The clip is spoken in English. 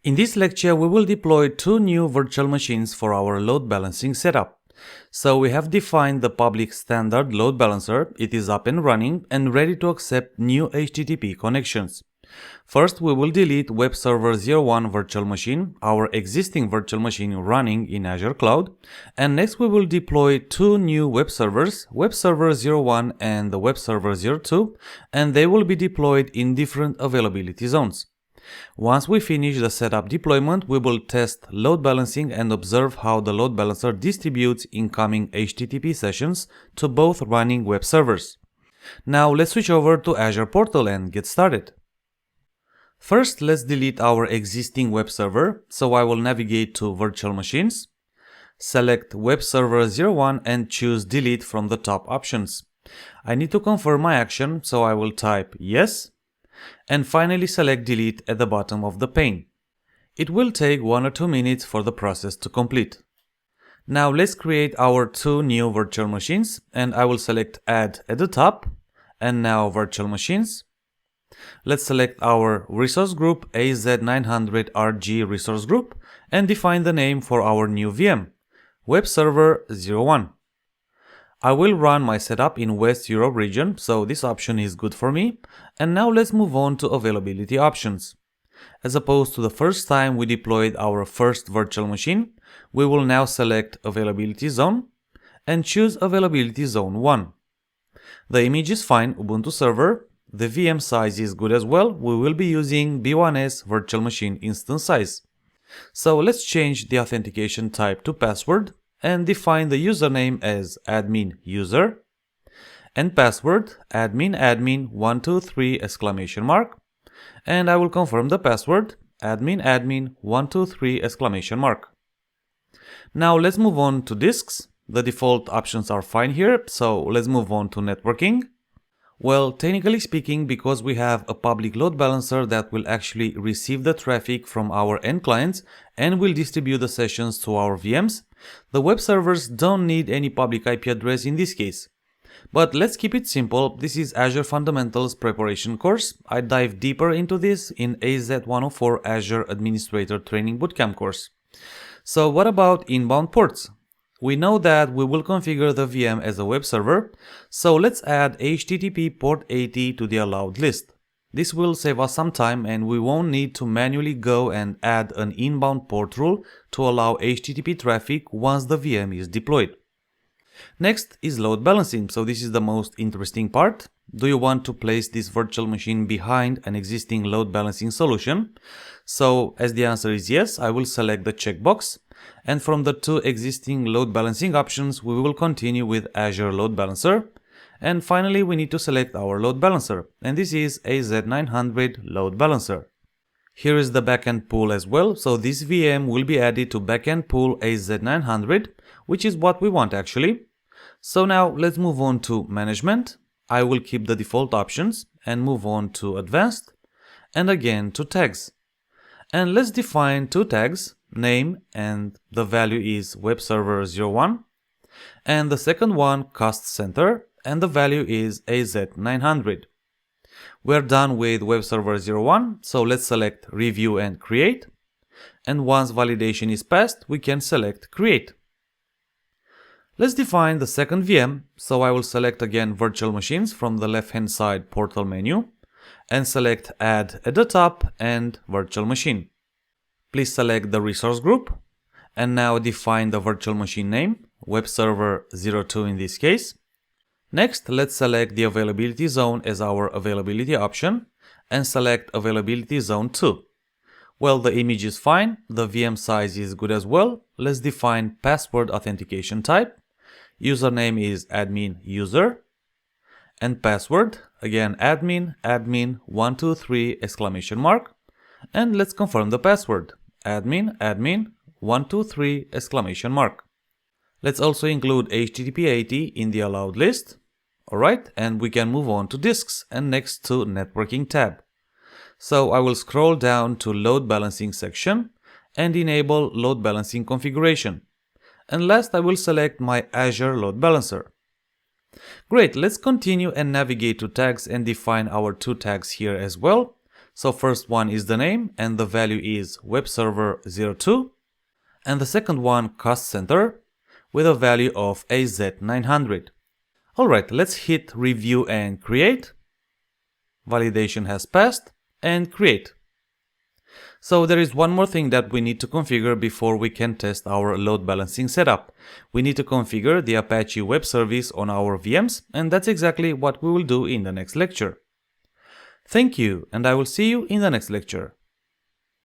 In this lecture, we will deploy two new virtual machines for our load balancing setup. So we have defined the public standard load balancer. It is up and running and ready to accept new HTTP connections. First, we will delete Web Server 01 virtual machine, our existing virtual machine running in Azure Cloud. And next, we will deploy two new web servers, Web Server 01 and the Web Server 02, and they will be deployed in different availability zones. Once we finish the setup deployment, we will test load balancing and observe how the load balancer distributes incoming HTTP sessions to both running web servers. Now let's switch over to Azure Portal and get started. First, let's delete our existing web server, so I will navigate to Virtual Machines, select Web Server 01 and choose Delete from the top options. I need to confirm my action, so I will type Yes, and finally select Delete at the bottom of the pane. It will take 1 or 2 minutes for the process to complete. Now let's create our two new virtual machines, and I will select Add at the top, and now Virtual Machines. Let's select our resource group AZ900RG resource group and define the name for our new VM, Web Server 01. I will run my setup in West Europe region, so this option is good for me. And now let's move on to availability options. As opposed to the first time we deployed our first virtual machine, we will now select Availability Zone and choose Availability Zone 1. The image is fine, Ubuntu server. The VM size is good as well. We will be using B1S virtual machine instance size. So let's change the authentication type to password and define the username as admin user and password admin123 ! And I will confirm the password admin123 ! Now let's move on to disks. The default options are fine here, so let's move on to networking. Well, technically speaking, because we have a public load balancer that will actually receive the traffic from our end clients and will distribute the sessions to our VMs, the web servers don't need any public IP address in this case. But let's keep it simple. This is Azure Fundamentals Preparation course. I dive deeper into this in AZ104 Azure Administrator Training Bootcamp course. So what about inbound ports? We know that we will configure the VM as a web server, so let's add HTTP port 80 to the allowed list. This will save us some time and we won't need to manually go and add an inbound port rule to allow HTTP traffic once the VM is deployed. Next is load balancing, so this is the most interesting part. Do you want to place this virtual machine behind an existing load balancing solution? So as the answer is yes, I will select the checkbox. And from the two existing load balancing options, we will continue with Azure Load Balancer. And finally, we need to select our load balancer, and this is AZ900 Load Balancer. Here is the backend pool as well, so this VM will be added to backend pool AZ900, which is what we want actually. So now let's move on to management. I will keep the default options and move on to advanced and again to tags. And let's define two tags, name and the value is Web Server 01, and the second one cost center and the value is AZ900. We're done with Web Server 01, so let's select review and create. And once validation is passed, we can select create. Let's define the second VM, so I will select again virtual machines from the left hand side portal menu and select add at the top and virtual machine. Please select the resource group and now define the virtual machine name, Web Server 02 in this case. Next, let's select the availability zone as our availability option and select availability zone 2. Well, the image is fine, the VM size is good as well. Let's define password authentication type. Username is admin user and password, again admin123 ! And let's confirm the password, admin123 ! Let's also include HTTP 80 in the allowed list. Alright, and we can move on to disks and next to networking tab. So I will scroll down to load balancing section and enable load balancing configuration. And last I will select my Azure Load Balancer. Great, let's continue and navigate to tags and define our two tags here as well. So first one is the name and the value is webserver02. And the second one, cost center, with a value of AZ900. Alright, let's hit review and create. Validation has passed and create. So there is one more thing that we need to configure before we can test our load balancing setup. We need to configure the Apache Web Service on our VMs, and that's exactly what we will do in the next lecture. Thank you, and I will see you in the next lecture.